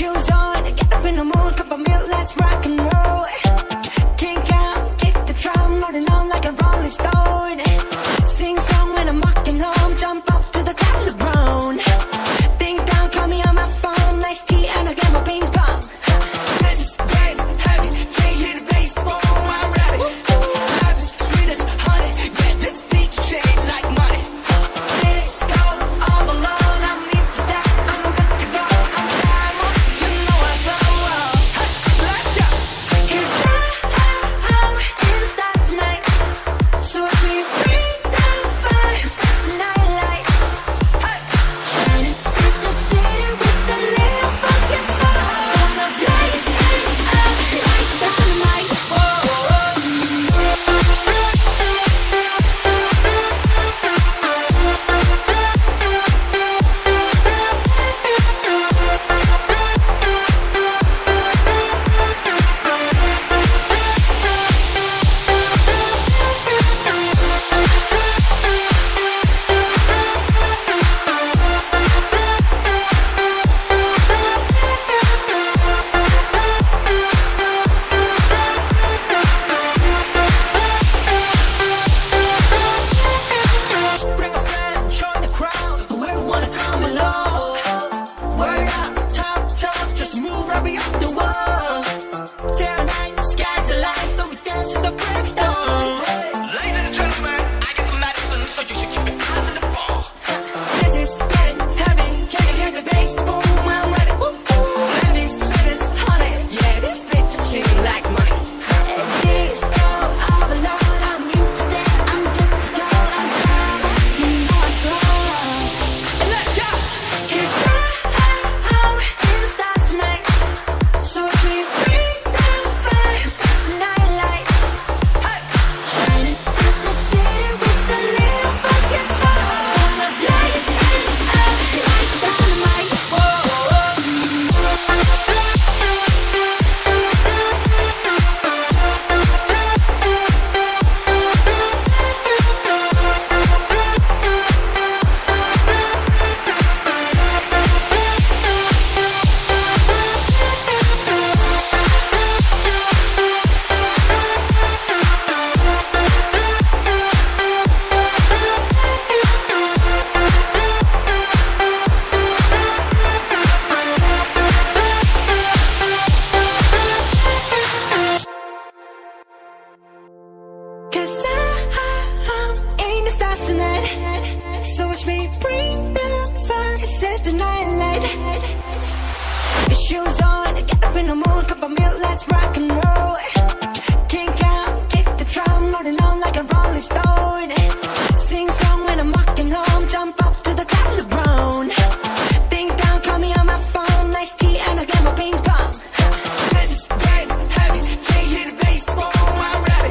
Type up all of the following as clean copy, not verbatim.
Shoes on, get up in the morning, cup of milk, let's rock and roll. Kink out, kick the drum, rolling on like a rolling stone. Sing song when I'm walking home, jump up to the top of the brown. Ding dong, call me on my phone, nice tea and I get my ping pong. This is great, heavy, can't hear the bass, boom, I'm ready. Life is sweet as honey, yeah, this beat shade like money. Let's go, all alone, I'm into that, I'm good to go, I'm fine, you know I go. Let's go. It's I'm in the stars tonight, so as we bring down fire, nightlight. Shining through the city with a little funky soul. Light up like dynamite. Bring a friend, join the crowd, whoever wanna come along. Word up, top, just move right beyond the wall. Day and night, the sky's alive, so we dance to the break of dawn. Ladies and gentlemen, I got the medicine, so you should keep your eyes on the ball. This is getting heavy, can you hear the bass? Boom, I'm ready. Heavy, sweet as honey, yeah, this beat the chain like money. Let's go, all alone, I'm into that, I'm good to go, I'm fine, you know I go. Let's go. It's I'm in the stars tonight, so as we bring down fire, nightlight. Shining through the city with a little funky soul. Light up like dynamite. Cause I'm in the stars tonight, so watch me bring the fire, set the night light. Shoes on, get up in the morning, cup of milk, let's rock and roll. Kink out, kick the drum, rolling on like a rolling stone. Sing song when I'm walking home, jump up to the top of the brown. Ding dong, call me on my phone, nice tea and I get my ping pong. This is great, heavy, can't hear the bass, boom, I'm ready.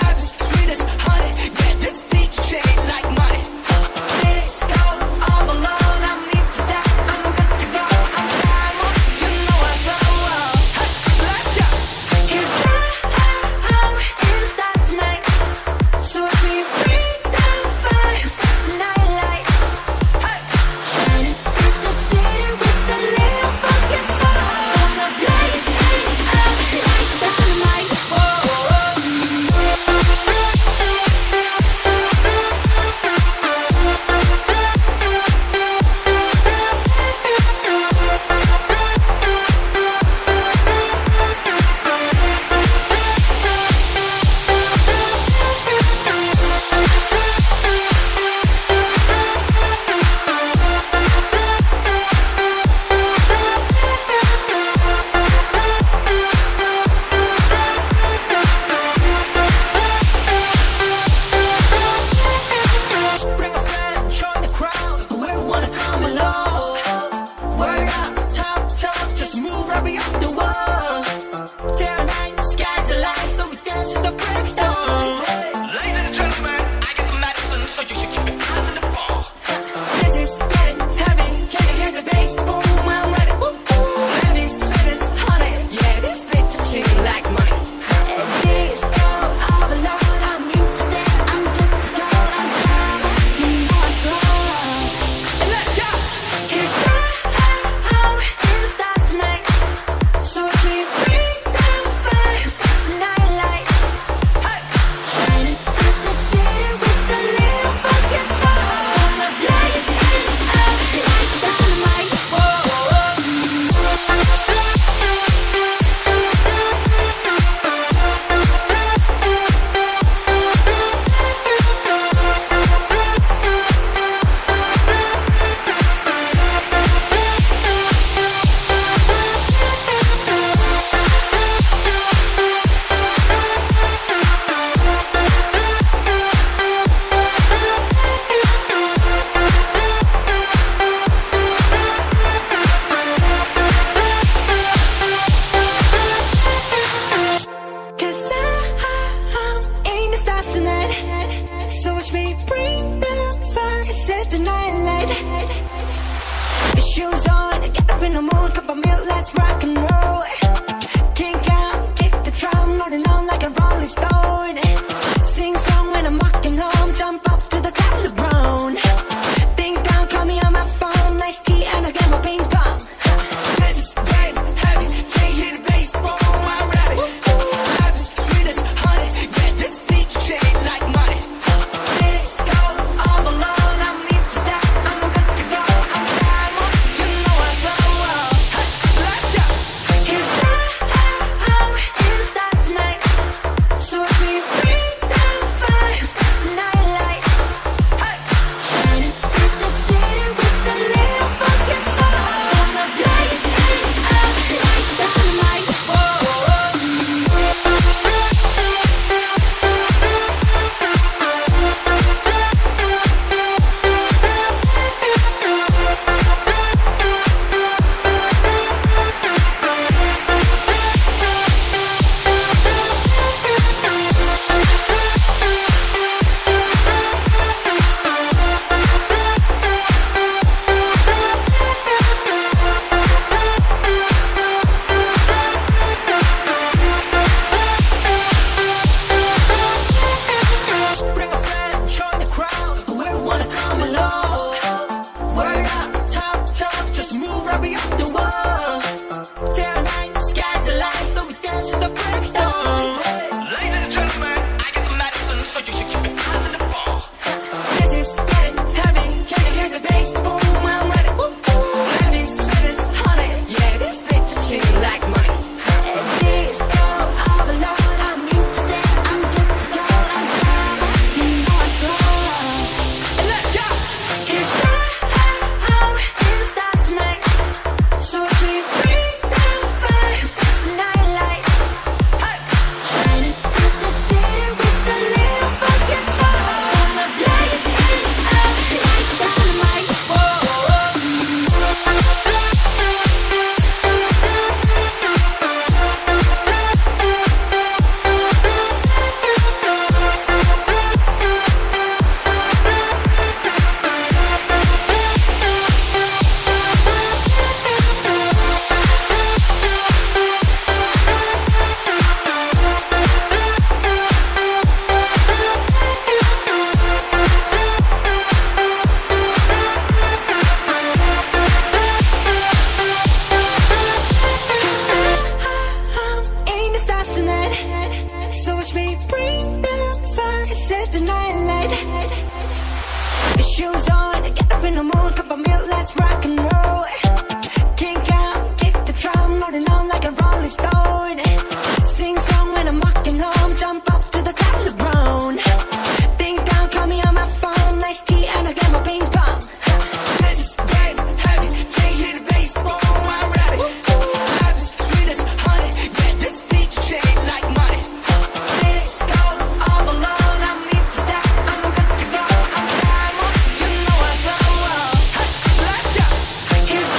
Life is sweet as honey, yeah, this beat shade like money. Let's go, all alone, I'm into that, I'm good to go, I'm fine, you know I go. Let's go. It's Shoes on, get up in the mood, cup of milk, let's rock and roll. Kink out, kick the drum, rolling on like a rolling stone. Sing song when I'm walking home, jump up to the top of the brown. Ding dong, call me on my phone, nice tea and I get my ping pong. This is game heavy, can't hear the bass, boom, I'm ready. Life is sweet as honey, yeah, this beat shade like money. Let's go all alone, I'm into that, I'm good to go, I'm diamond, you know I glow up. Let's go. It's high in the stars tonight, so if we bring down fire, set the night light. Shining through the city with a little funky soul. Summer light up like dynamite. Bring a friend, join the crowd. Where we wanna come along. Word up, top, just move right beyond the wall. Day and night, the sky's the light, so we dance to the break of dawn. Ladies and gentlemen, I get the medicine, so you should keep it close in the ball. This is getting heavy, can you hear the bass? Boom, I'm ready. Heavy, sweet as honey, yeah, this bitch shit like money. This go all alone, I'm into that, I'm good to go, I'm diamond, you know I glow up. Let's go. It's high in the stars tonight, so if we bring down fire, set the night light. Shining through the city with a little funky soul. Summer light up like dynamite. In the stars tonight, so watch me bring the fire, set the night light. Shoes on, get up in the mood, cup of milk, let's rock and roll. Kink out, kick the drum, rolling on like a rolling stone. Sing song when I'm walking home, jump up to the top of the brown. Ding dong, call me on my phone, nice tea and I get my ping pong. This is game heavy, can't hear the bass, boom, I'm ready. Life is sweet as honey, yeah, this beat shade like money. Let's go all alone, I'm into that, I'm good to go, I'm diamond, you know I glow up. Let's go. It's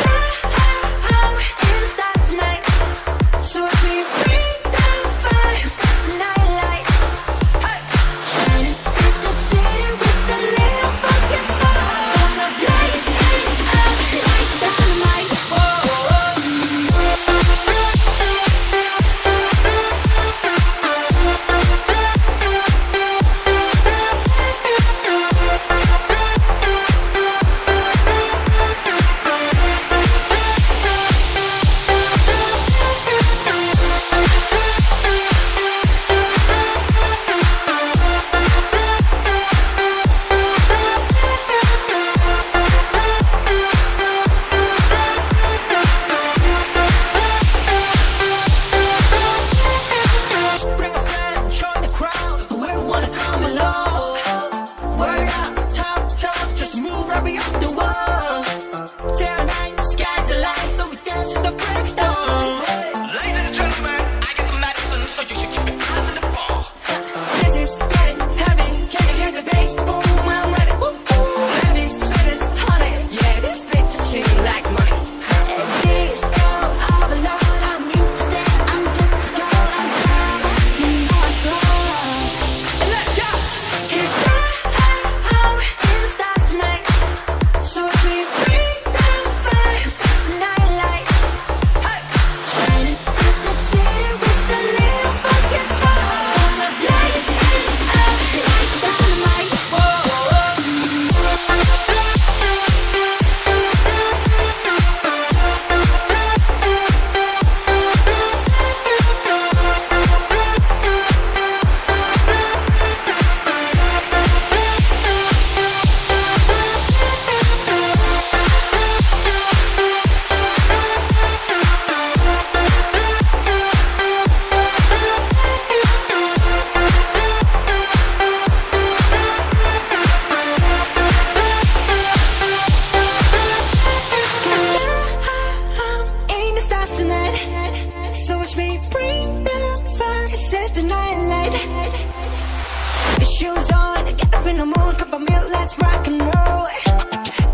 Shoes on, get up in the mood, cup of milk, let's rock and roll.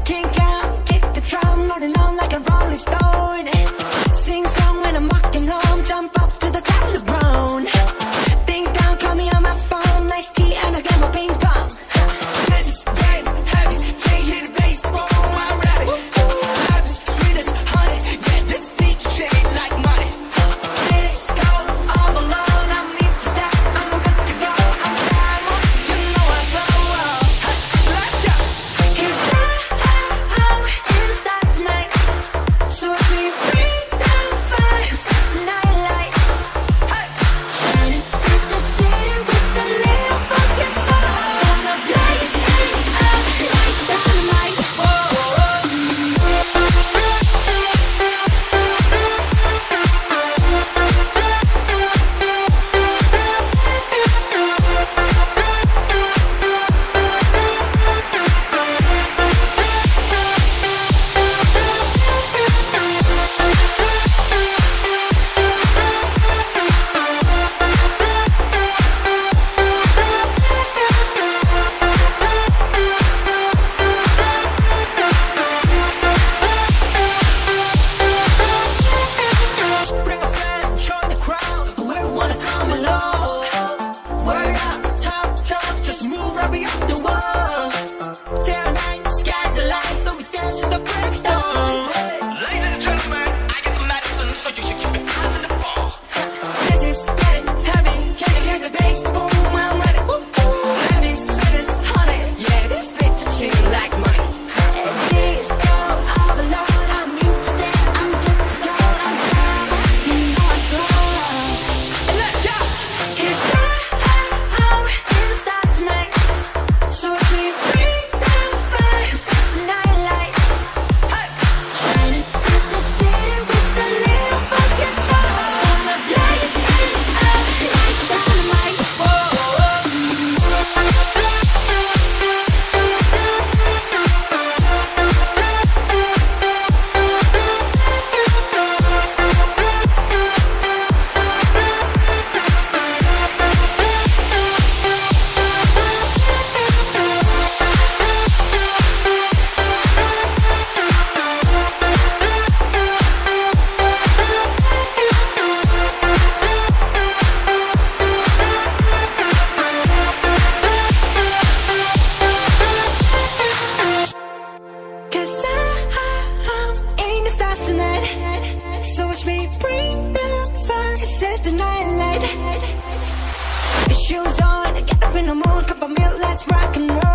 Kink out, kick the drum, rolling on like a rolling stone. Sing song when I'm walking home, jump up to the top of the ground. Ding dong, call me on my phone, nice tea and I get my ping pong. This is game heavy, can't hear the bass, boom, I'm ready. Life is sweet as honey, yeah, this beat shade like money. Let's go all alone, I'm into that, I'm good to go, I'm fine, you know I go. Let's go. It's high in the stars tonight, so if we bring down fire, set the night light. Shining through the city with a little focus on. Turn up light up like dynamite. Bring a friend, join the crowd. Whoever wanna come along. Word up, top, just move right up the wall. Day and night, sky's the line, so we dance to the break of dawn. Ladies and gentlemen, I get the medicine, so you should keep your eyes on the ball. This is getting heavy, can you hear the bass? Boom, I'm ready. Heavy, sweet as honey, yeah, this beat the chill like money. And this go all alone, I'm into that, I'm good to go, I'm down, you know I go. And let's go. It's high in the stars tonight, so if we bring down fire, set the night light. Shining through the city with a little focus on. Turn up light up like dynamite. Cause I'm in the stars tonight, so watch me bring the fire, set the night light. Shoes on, get up in the mood, cup of milk, let's rock and roll.